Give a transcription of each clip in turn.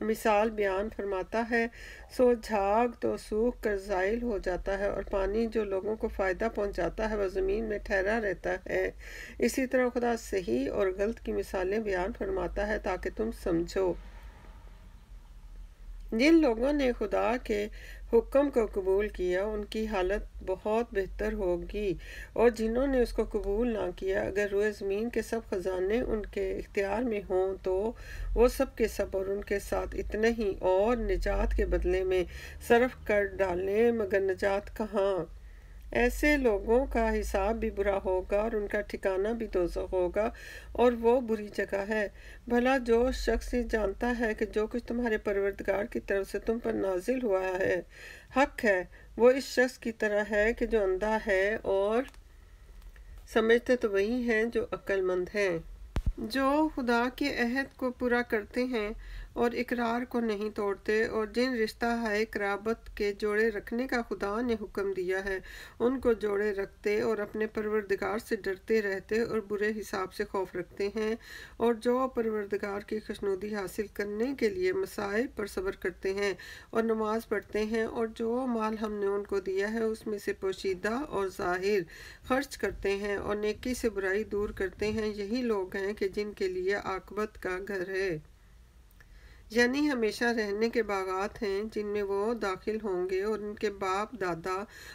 مثال بیان فرماتا ہے، سو جھاگ تو سوکھ کر زائل ہو جاتا ہے، اور پانی جو لوگوں کو فائدہ پہنچاتا ہے وہ زمین میں ٹھہرا رہتا ہے۔ اسی طرح خدا صحیح اور غلط کی مثالیں بیان فرماتا ہے تاکہ تم سمجھو۔ جن لوگوں نے خدا کے حکم کو قبول کیا ان کی حالت بہت بہتر ہوگی، اور جنہوں نے اس کو قبول نہ کیا، اگر روئے زمین کے سب خزانے ان کے اختیار میں ہوں تو وہ سب کے سب اور ان کے ساتھ اتنے ہی اور نجات کے بدلے میں صرف کر ڈالیں، مگر نجات کہاں؟ ایسے لوگوں کا حساب بھی برا ہوگا اور ان کا ٹھکانہ بھی دوزخ ہوگا، اور وہ بری جگہ ہے۔ بھلا جو شخص یہ جانتا ہے کہ جو کچھ تمہارے پروردگار کی طرف سے تم پر نازل ہوا ہے حق ہے، وہ اس شخص کی طرح ہے کہ جو اندھا ہے، اور سمجھتے تو وہی ہیں جو عقل مند ہیں۔ جو خدا کے عہد کو پورا کرتے ہیں اور اقرار کو نہیں توڑتے، اور جن رشتہ ہائے قرابت کے جوڑے رکھنے کا خدا نے حکم دیا ہے ان کو جوڑے رکھتے، اور اپنے پروردگار سے ڈرتے رہتے اور برے حساب سے خوف رکھتے ہیں، اور جو پروردگار کی خوشنودی حاصل کرنے کے لیے مصائب پر صبر کرتے ہیں اور نماز پڑھتے ہیں، اور جو مال ہم نے ان کو دیا ہے اس میں سے پوشیدہ اور ظاہر خرچ کرتے ہیں اور نیکی سے برائی دور کرتے ہیں، یہی لوگ ہیں کہ جن کے لیے عاقبت کا گھر ہے، یعنی ہمیشہ رہنے کے باغات ہیں جن میں وہ داخل ہوں گے، اور ان کے باپ دادا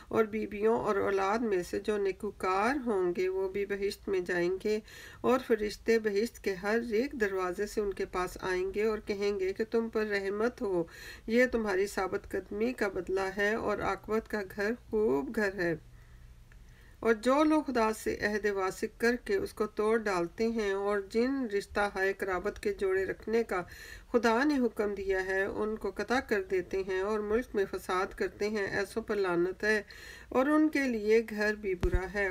اور بیویوں اور اولاد میں سے جو نیکوکار ہوں گے وہ بھی بہشت میں جائیں گے، اور فرشتے بہشت کے ہر ایک دروازے سے ان کے پاس آئیں گے اور کہیں گے کہ تم پر رحمت ہو، یہ تمہاری ثابت قدمی کا بدلہ ہے اور عاقبت کا گھر خوب گھر ہے۔ اور جو لوگ خدا سے عہد واسق کر کے اس کو توڑ ڈالتے ہیں، اور جن رشتہ ہائے قرابت کے جوڑے رکھنے کا خدا نے حکم دیا ہے ان کو قطع کر دیتے ہیں اور ملک میں فساد کرتے ہیں، ایسوں پر لعنت ہے، اور ان کے لیے گھر بھی برا ہے۔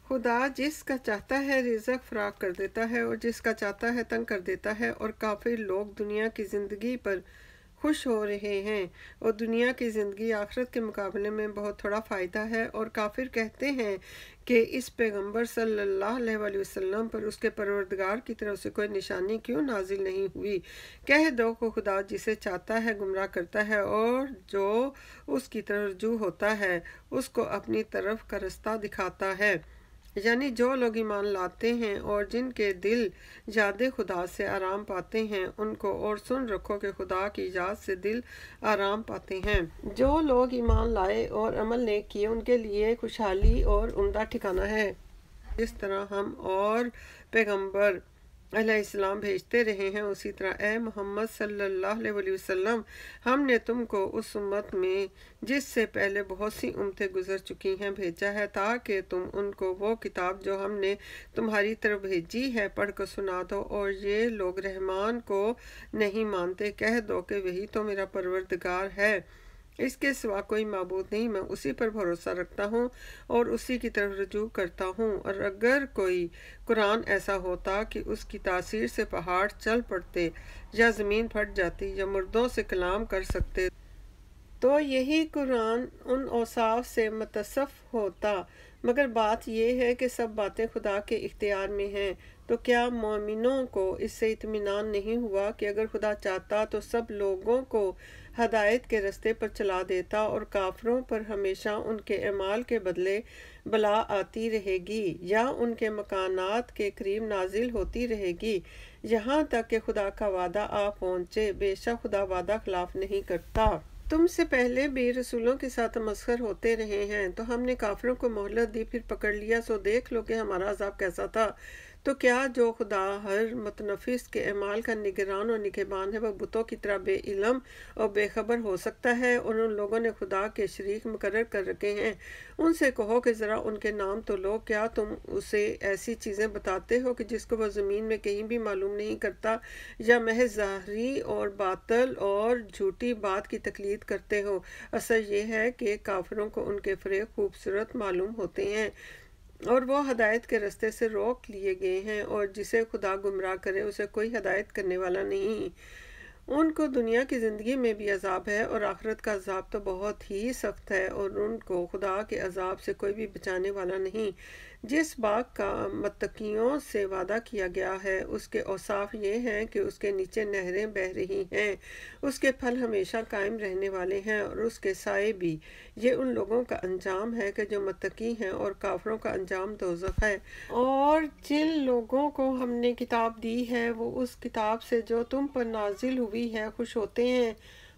خدا جس کا چاہتا ہے رزق فراخ کر دیتا ہے اور جس کا چاہتا ہے تنگ کر دیتا ہے، اور کافر لوگ دنیا کی زندگی پر خوش ہو رہے ہیں، اور دنیا کی زندگی آخرت کے مقابلے میں بہت تھوڑا فائدہ ہے، اور کافر کہتے ہیں کہ اس پیغمبر صلی اللہ علیہ وآلہ وسلم پر اس کے پروردگار کی طرف سے کوئی نشانی کیوں نازل نہیں ہوئی؟ کہہ دو کہ خدا جسے چاہتا ہے گمراہ کرتا ہے، اور جو اس کی طرف رجوع ہوتا ہے اس کو اپنی طرف کا رستہ دکھاتا ہے، یعنی جو لوگ ایمان لاتے ہیں اور جن کے دل یاد خدا سے آرام پاتے ہیں ان کو، اور سن رکھو کہ خدا کی یاد سے دل آرام پاتے ہیں۔ جو لوگ ایمان لائے اور عمل نیک کیے ان کے لیے خوشحالی اور عمدہ ٹھکانہ ہے۔ جس طرح ہم اور پیغمبر علیہ السلام بھیجتے رہے ہیں، اسی طرح اے محمد صلی اللہ علیہ وآلہ وسلم ہم نے تم کو اس امت میں جس سے پہلے بہت سی امتیں گزر چکی ہیں بھیجا ہے، تاکہ تم ان کو وہ کتاب جو ہم نے تمہاری طرف بھیجی ہے پڑھ کر سنا دو، اور یہ لوگ رحمان کو نہیں مانتے، کہہ دو کہ وہی تو میرا پروردگار ہے، اس کے سوا کوئی معبود نہیں، میں اسی پر بھروسہ رکھتا ہوں اور اسی کی طرف رجوع کرتا ہوں۔ اور اگر کوئی قرآن ایسا ہوتا کہ اس کی تاثیر سے پہاڑ چل پڑتے یا زمین پھٹ جاتی یا مردوں سے کلام کر سکتے تو یہی قرآن ان اوصاف سے متصف ہوتا، مگر بات یہ ہے کہ سب باتیں خدا کے اختیار میں ہیں۔ تو کیا مومنوں کو اس سے اطمینان نہیں ہوا کہ اگر خدا چاہتا تو سب لوگوں کو ہدایت کے رستے پر چلا دیتا، اور کافروں پر ہمیشہ ان کے اعمال کے بدلے بلا آتی رہے گی یا ان کے مکانات کے قریب نازل ہوتی رہے گی، یہاں تک کہ خدا کا وعدہ آ پہنچے، بے شک خدا وعدہ خلاف نہیں کرتا۔ تم سے پہلے بھی رسولوں کے ساتھ تمسخر ہوتے رہے ہیں، تو ہم نے کافروں کو مہلت دی، پھر پکڑ لیا، سو دیکھ لو کہ ہمارا عذاب کیسا تھا۔ تو کیا جو خدا ہر متنفس کے اعمال کا نگران اور نگہبان ہے وہ بتوں کی طرح بے علم اور بے خبر ہو سکتا ہے؟ اور ان لوگوں نے خدا کے شریک مقرر کر رکھے ہیں، ان سے کہو کہ ذرا ان کے نام تو لو، کیا تم اسے ایسی چیزیں بتاتے ہو کہ جس کو وہ زمین میں کہیں بھی معلوم نہیں کرتا، یا محض ظاہری اور باطل اور جھوٹی بات کی تقلید کرتے ہو؟ اصل یہ ہے کہ کافروں کو ان کے فریب خوبصورت معلوم ہوتے ہیں اور وہ ہدایت کے رستے سے روک لیے گئے ہیں، اور جسے خدا گمراہ کرے اسے کوئی ہدایت کرنے والا نہیں۔ ان کو دنیا کی زندگی میں بھی عذاب ہے اور آخرت کا عذاب تو بہت ہی سخت ہے، اور ان کو خدا کے عذاب سے کوئی بھی بچانے والا نہیں۔ جس باغ کا متقیوں سے وعدہ کیا گیا ہے اس کے اوصاف یہ ہیں کہ اس کے نیچے نہریں بہہ رہی ہیں، اس کے پھل ہمیشہ قائم رہنے والے ہیں اور اس کے سائے بھی۔ یہ ان لوگوں کا انجام ہے کہ جو متقی ہیں، اور کافروں کا انجام دوزخ ہے۔ اور جن لوگوں کو ہم نے کتاب دی ہے وہ اس کتاب سے جو تم پر نازل ہوئی ہے خوش ہوتے ہیں،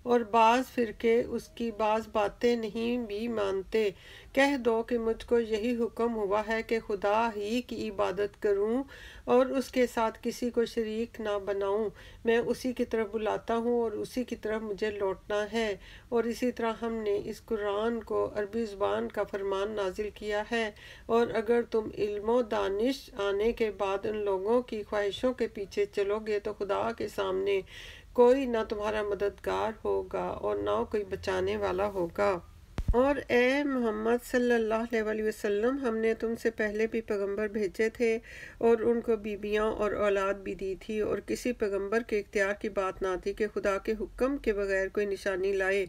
اور بعض فرقے اس کی بعض باتیں نہیں بھی مانتے۔ کہہ دو کہ مجھ کو یہی حکم ہوا ہے کہ خدا ہی کی عبادت کروں اور اس کے ساتھ کسی کو شریک نہ بناؤں۔ میں اسی کی طرف بلاتا ہوں اور اسی کی طرف مجھے لوٹنا ہے۔ اور اسی طرح ہم نے اس قرآن کو عربی زبان کا فرمان نازل کیا ہے، اور اگر تم علم و دانش آنے کے بعد ان لوگوں کی خواہشوں کے پیچھے چلو گے تو خدا کے سامنے کوئی نہ تمہارا مددگار ہوگا اور نہ کوئی بچانے والا ہوگا۔ اور اے محمد صلی اللہ علیہ وسلم، ہم نے تم سے پہلے بھی پیغمبر بھیجے تھے اور ان کو بیویاں اور اولاد بھی دی تھی، اور کسی پیغمبر کے اختیار کی بات نہ تھی کہ خدا کے حکم کے بغیر کوئی نشانی لائے۔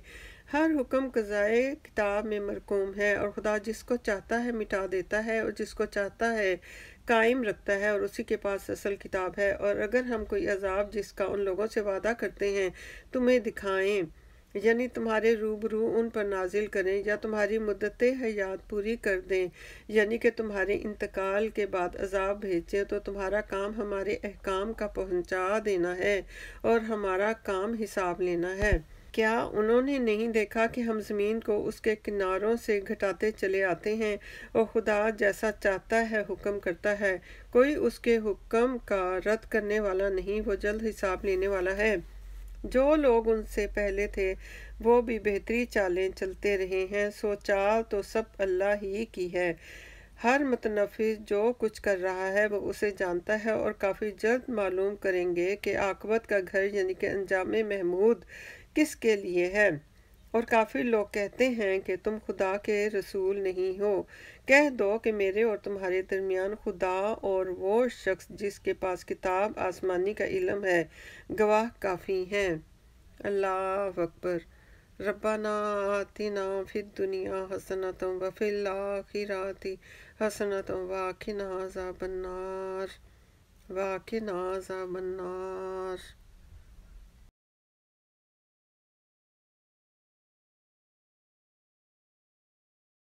ہر حکم قضائے کتاب میں مرقوم ہے، اور خدا جس کو چاہتا ہے مٹا دیتا ہے اور جس کو چاہتا ہے قائم رکھتا ہے، اور اسی کے پاس اصل کتاب ہے۔ اور اگر ہم کوئی عذاب جس کا ان لوگوں سے وعدہ کرتے ہیں تمہیں دکھائیں، یعنی تمہارے روبرو ان پر نازل کریں، یا تمہاری مدت حیات پوری کر دیں، یعنی کہ تمہارے انتقال کے بعد عذاب بھیجیں، تو تمہارا کام ہمارے احکام کا پہنچا دینا ہے اور ہمارا کام حساب لینا ہے۔ کیا انہوں نے نہیں دیکھا کہ ہم زمین کو اس کے کناروں سے گھٹاتے چلے آتے ہیں، اور خدا جیسا چاہتا ہے حکم کرتا ہے، کوئی اس کے حکم کا رد کرنے والا نہیں، وہ جلد حساب لینے والا ہے۔ جو لوگ ان سے پہلے تھے وہ بھی بہتری چالیں چلتے رہے ہیں، سو چال تو سب اللہ ہی کی ہے۔ ہر متنفس جو کچھ کر رہا ہے وہ اسے جانتا ہے، اور کافی جلد معلوم کریں گے کہ عاقبت کا گھر یعنی کہ انجام محمود کس کے لیے ہے۔ اور کافر لوگ کہتے ہیں کہ تم خدا کے رسول نہیں ہو۔ کہہ دو کہ میرے اور تمہارے درمیان خدا اور وہ شخص جس کے پاس کتاب آسمانی کا علم ہے گواہ کافی ہیں۔ اللہ اکبر۔ ربنا آتنا فی الدنیا حسنۃ وفی الآخرۃ حسنۃ وقنا عذاب النار۔